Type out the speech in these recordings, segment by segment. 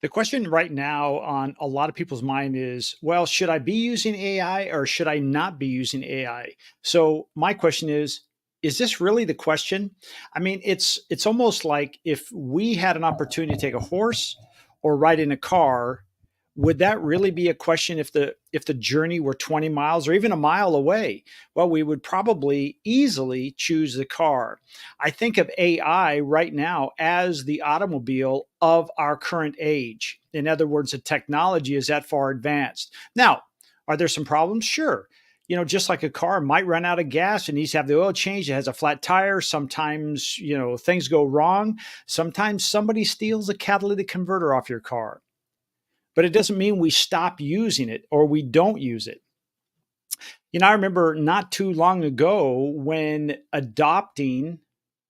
The question right now on a lot of people's mind is, well, should I be using AI or should I not be using AI? So my question is this really the question? I mean, it's almost like if we had an opportunity to take a horse or ride in a car, would that really be a question if the journey were 20 miles or even a mile away? Well, we would probably easily choose the car. I think of AI right now as the automobile of our current age. In other words, the technology is that far advanced. Now, are there some problems? Sure. Just like a car might run out of gas and needs to have the oil changed, it has a flat tire. Sometimes, things go wrong. Sometimes somebody steals a catalytic converter off your car. But it doesn't mean we stop using it or we don't use it. I remember not too long ago when adopting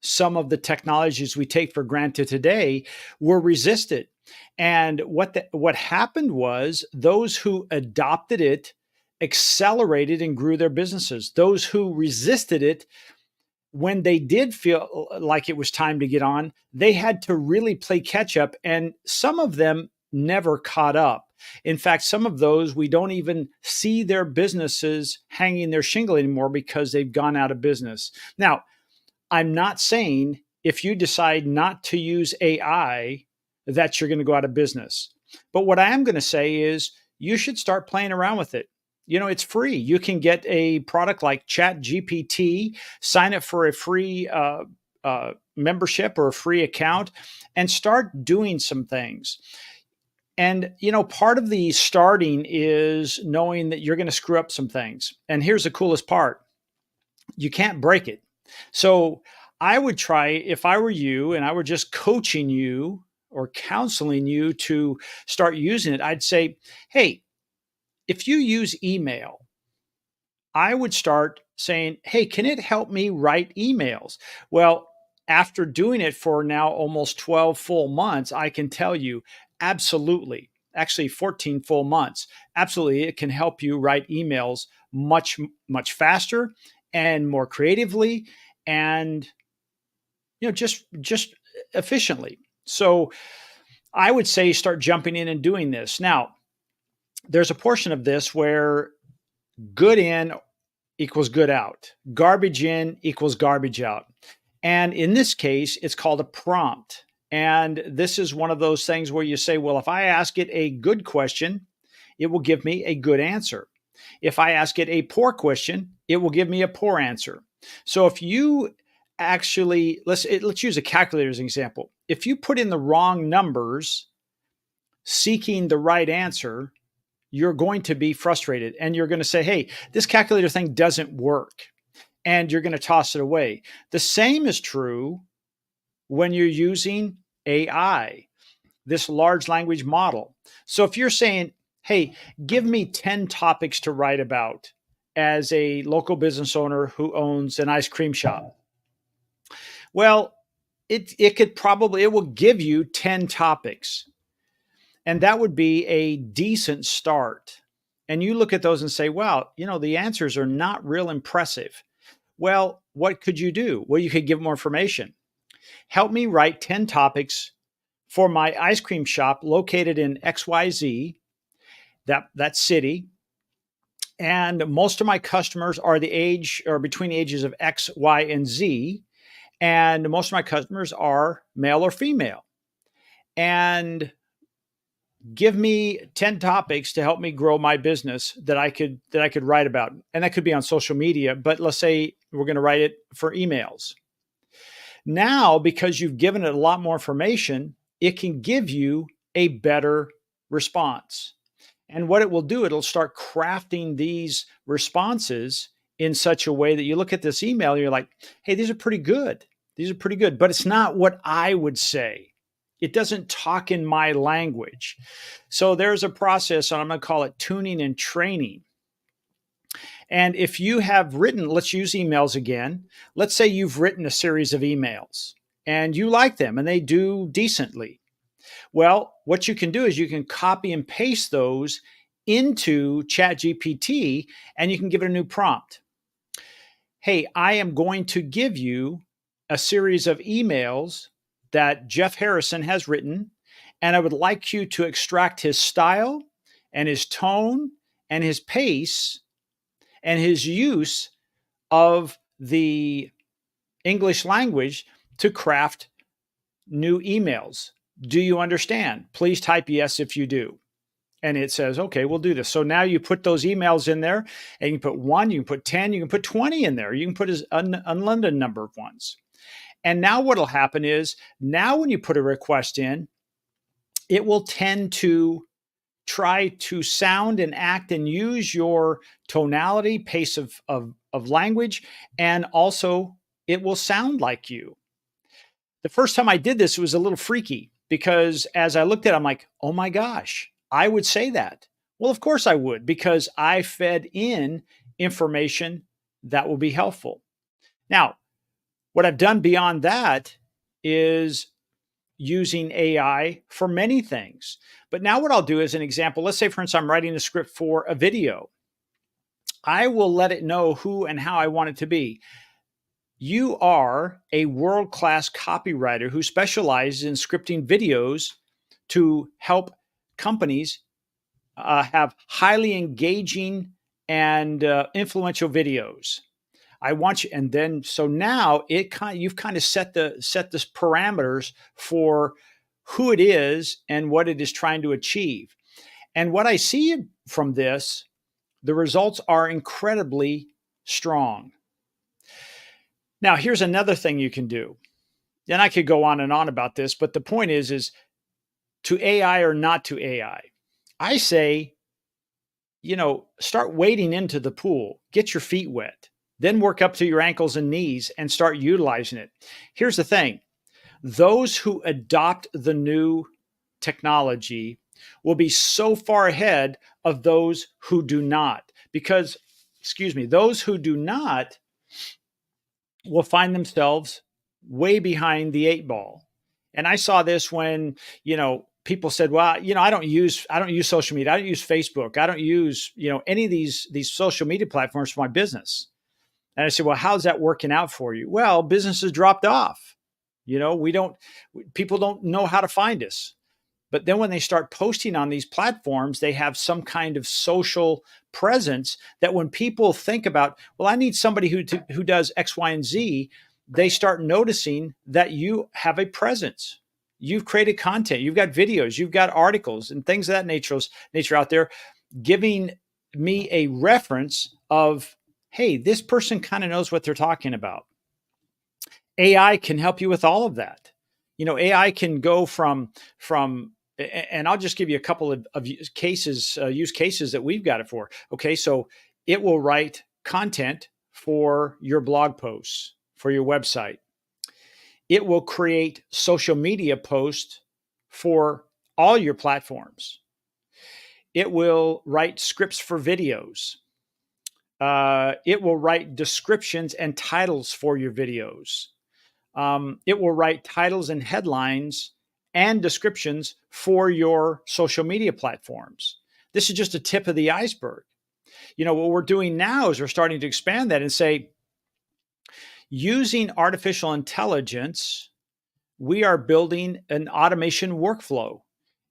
some of the technologies we take for granted today were resisted. And what happened was those who adopted it accelerated and grew their businesses. Those who resisted it, when they did feel like it was time to get on, they had to really play catch up. And some of them never caught up. In fact, some of those we don't even see their businesses hanging their shingle anymore because they've gone out of business. Now, I'm not saying if you decide not to use AI that you're going to go out of business. But what I am going to say is you should start playing around with it. It's free. You can get a product like Chat GPT, sign up for a free membership or a free account, and start doing some things. And, part of the starting is knowing that you're going to screw up some things. And here's the coolest part. You can't break it. So I would try, if I were you and I were just coaching you or counseling you to start using it, I'd say, hey, if you use email, I would start saying, hey, can it help me write emails? Well, after doing it for now almost 12 full months, I can tell you absolutely, actually 14 full months, absolutely, it can help you write emails much, much faster and more creatively and just efficiently. So I would say start jumping in and doing this. Now, there's a portion of this where good in equals good out. Garbage in equals garbage out. And in this case, it's called a prompt. And this is one of those things where you say, well, if I ask it a good question, it will give me a good answer. If I ask it a poor question, it will give me a poor answer. So if you actually, let's use a calculator as an example. If you put in the wrong numbers seeking the right answer, you're going to be frustrated and you're going to say, hey, this calculator thing doesn't work. And you're going to toss it away. The same is true when you're using AI, this large language model. So if you're saying, hey, give me 10 topics to write about as a local business owner who owns an ice cream shop. Well, it will give you 10 topics. And that would be a decent start. And you look at those and say, well, the answers are not real impressive. Well, what could you do? Well, you could give more information. Help me write 10 topics for my ice cream shop located in XYZ, that city. And most of my customers are the age or between the ages of X, Y, and Z. And most of my customers are male or female. And give me 10 topics to help me grow my business that I could write about. And that could be on social media, but let's say we're going to write it for emails. Now, because you've given it a lot more information, it can give you a better response. And what it will do, it'll start crafting these responses in such a way that you look at this email and you're like, hey, these are pretty good. These are pretty good, but it's not what I would say. It doesn't talk in my language. So there's a process, and I'm going to call it tuning and training. And if you have written, let's use emails again. Let's say you've written a series of emails and you like them and they do decently. Well, what you can do is you can copy and paste those into ChatGPT and you can give it a new prompt. Hey, I am going to give you a series of emails that Jeff Harrison has written, and I would like you to extract his style and his tone and his pace and his use of the English language to craft new emails. Do you understand? Please type yes if you do. And it says, okay, we'll do this. So now you put those emails in there, and you can put 1, you can put 10, you can put 20 in there. You can put an unlimited number of ones. And now what'll happen is, now when you put a request in, it will tend to try to sound and act and use your tonality, pace of language, and also it will sound like you. The first time I did this, it was a little freaky because as I looked at it, I'm like, oh my gosh, I would say that. Well, of course I would, because I fed in information that will be helpful. Now, what I've done beyond that is using AI for many things. But now what I'll do is an example. Let's say, for instance, I'm writing a script for a video. I will let it know who and how I want it to be. You are a world-class copywriter who specializes in scripting videos to help companies have highly engaging and influential videos. I want you, and then so now you've kind of set this parameters for who it is and what it is trying to achieve. And what I see from this, the results are incredibly strong. Now, here's another thing you can do. And I could go on and on about this, but the point is to AI or not to AI. I say, start wading into the pool, get your feet wet, then work up to your ankles and knees and start utilizing it. Here's the thing. Those who adopt the new technology will be so far ahead of those who do not, because, those who do not will find themselves way behind the 8 ball. And I saw this when, people said, well, I don't use social media. I don't use Facebook. I don't use, any of these social media platforms for my business. And I said, well, how's that working out for you? Well, business has dropped off. People don't know how to find us. But then when they start posting on these platforms, they have some kind of social presence that when people think about, well, I need somebody who does X, Y, and Z, they start noticing that you have a presence. You've created content. You've got videos. You've got articles and things of that nature out there, giving me a reference of, hey, this person kind of knows what they're talking about. AI can help you with all of that. AI can go from, and I'll just give you a couple of use cases that we've got it for. Okay, so it will write content for your blog posts, for your website. It will create social media posts for all your platforms. It will write scripts for videos. It will write descriptions and titles for your videos. It will write titles and headlines and descriptions for your social media platforms. This is just a tip of the iceberg. What we're doing now is we're starting to expand that and say, using artificial intelligence, we are building an automation workflow.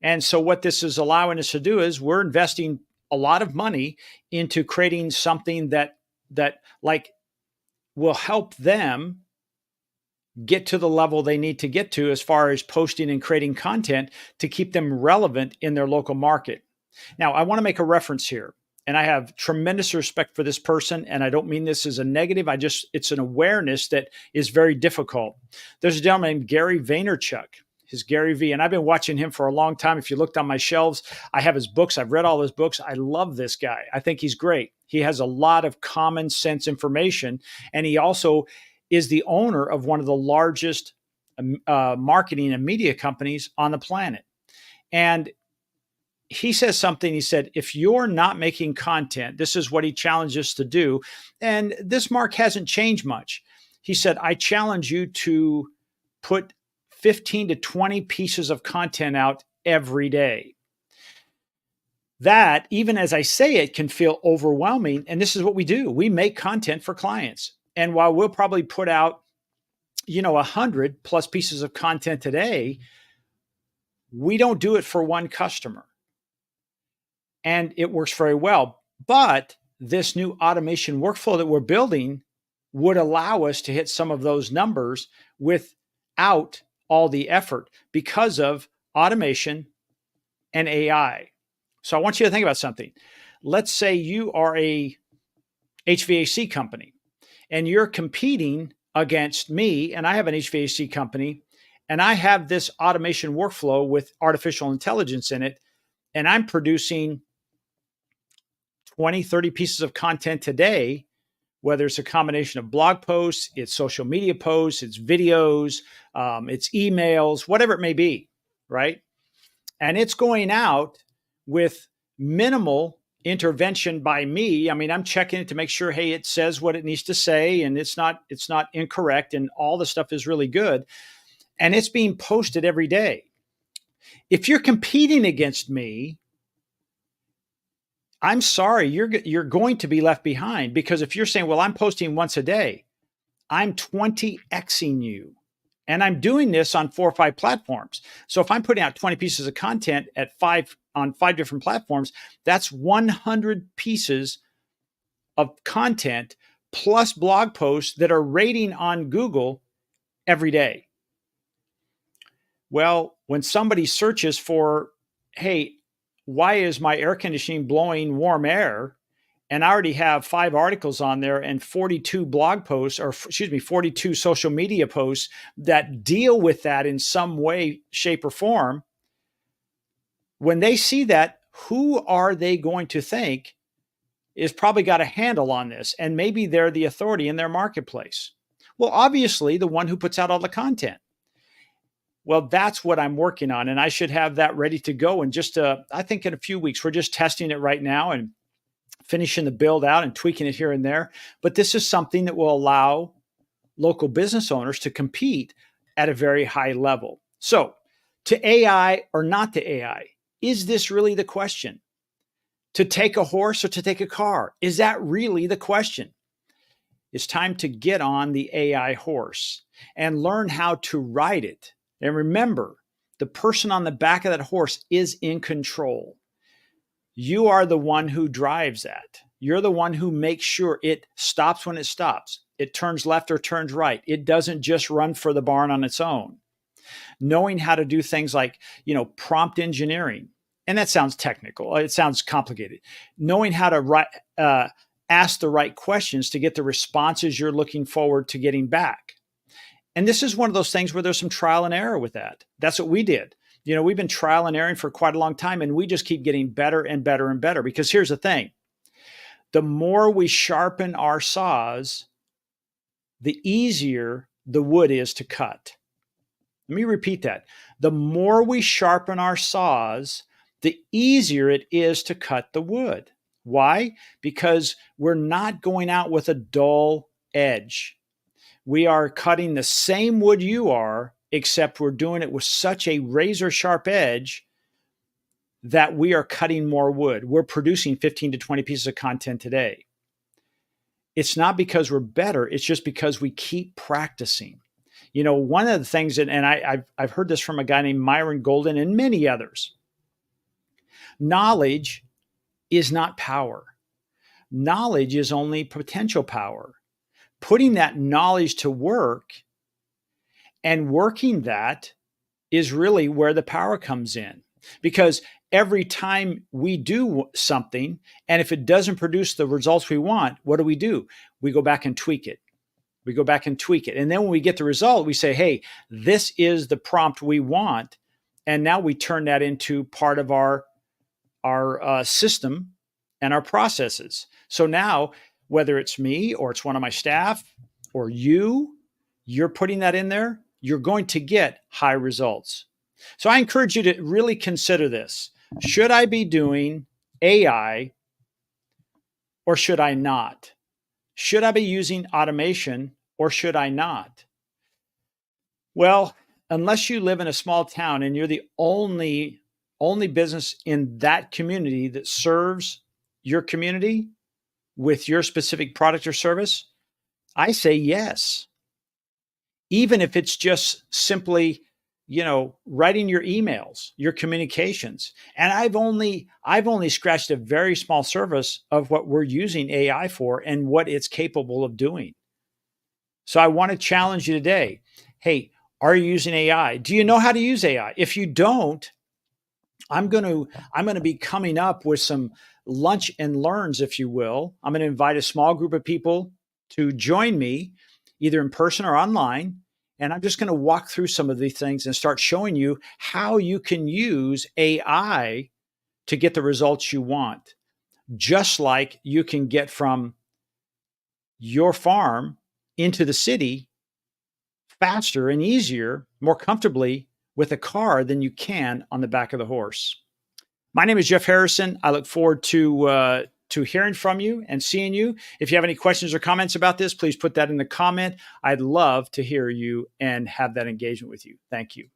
And so what this is allowing us to do is we're investing a lot of money into creating something that will help them get to the level they need to get to as far as posting and creating content to keep them relevant in their local market. Now, I want to make a reference here, and I have tremendous respect for this person, and I don't mean this as a negative. It's an awareness that is very difficult. There's a gentleman named Gary Vaynerchuk, his Gary V, and I've been watching him for a long time. If you looked on my shelves, I have his books. I've read all his books. I love this guy. I think he's great. He has a lot of common sense information, and he also is the owner of one of the largest marketing and media companies on the planet. And he says something, he said, if you're not making content, this is what he challenges us to do. And this mark hasn't changed much. He said, I challenge you to put 15 to 20 pieces of content out every day. That, even as I say it, can feel overwhelming. And this is what we do. We make content for clients. And while we'll probably put out, 100 plus pieces of content today, We don't do it for one customer, and it works very well. But this new automation workflow that we're building would allow us to hit some of those numbers without all the effort because of automation and AI. So I want you to think about something. Let's say you are a HVAC company and you're competing against me, and I have an HVAC company, and I have this automation workflow with artificial intelligence in it, and I'm producing 20, 30 pieces of content today, whether it's a combination of blog posts, it's social media posts, it's videos, it's emails, whatever it may be, right? And it's going out with minimal intervention by me. I mean, I'm checking it to make sure, hey, it says what it needs to say, and it's not incorrect, and all the stuff is really good. And it's being posted every day. If you're competing against me, I'm sorry, you're going to be left behind, because if you're saying, well, I'm posting once a day, I'm 20xing you. And I'm doing this on 4 or 5 platforms. So if I'm putting out 20 pieces of content on 5 different platforms, that's 100 pieces of content plus blog posts that are rating on Google every day. Well, when somebody searches for, hey, why is my air conditioning blowing warm air? And I already have 5 articles on there and 42 blog posts, or 42 social media posts that deal with that in some way, shape, or form. When they see that, who are they going to think is probably got a handle on this? And maybe they're the authority in their marketplace. Well, obviously, the one who puts out all the content. Well, that's what I'm working on. And I should have that ready to go in just, I think in a few weeks. We're just testing it right now and finishing the build out and tweaking it here and there. But this is something that will allow local business owners to compete at a very high level. So, to AI or not to AI, is this really the question? To take a horse or to take a car? Is that really the question? It's time to get on the AI horse and learn how to ride it. And remember, the person on the back of that horse is in control. You are the one who drives that. You're the one who makes sure it stops when it stops. It turns left or turns right. It doesn't just run for the barn on its own. Knowing how to do things like, prompt engineering. And that sounds technical. It sounds complicated. Knowing how to ask the right questions to get the responses you're looking forward to getting back. And this is one of those things where there's some trial and error with that. That's what we did. We've been trial and error for quite a long time, and we just keep getting better and better and better. Because here's the thing. The more we sharpen our saws, the easier the wood is to cut. Let me repeat that. The more we sharpen our saws, the easier it is to cut the wood. Why? Because we're not going out with a dull edge. We are cutting the same wood you are, except we're doing it with such a razor sharp edge that we are cutting more wood. We're producing 15 to 20 pieces of content today. It's not because we're better. It's just because we keep practicing. One of the things, and I've heard this from a guy named Myron Golden and many others. Knowledge is not power. Knowledge is only potential power. Putting that knowledge to work and working that is really where the power comes in. Because every time we do something, and if it doesn't produce the results we want, what do? We go back and tweak it. And then when we get the result, we say, hey, this is the prompt we want. And now we turn that into part of our system and our processes. So now, whether it's me or it's one of my staff or you're putting that in there, you're going to get high results. So I encourage you to really consider this. Should I be doing AI or should I not? Should I be using automation or should I not? Well, unless you live in a small town and you're the only business in that community that serves your community with your specific product or service, I say yes. Even if it's just simply writing your emails, your communications. And I've only scratched a very small surface of what we're using AI for and what it's capable of doing. So I want to challenge you today. Hey, are you using AI? Do you know how to use AI? If you don't, I'm going to be coming up with some lunch and learns, if you will. I'm going to invite a small group of people to join me, either in person or online. And I'm just going to walk through some of these things and start showing you how you can use AI to get the results you want, just like you can get from your farm into the city faster and easier, more comfortably with a car than you can on the back of the horse. My name is Jeff Harrison. I look forward to hearing from you and seeing you. If you have any questions or comments about this, please put that in the comment. I'd love to hear you and have that engagement with you. Thank you.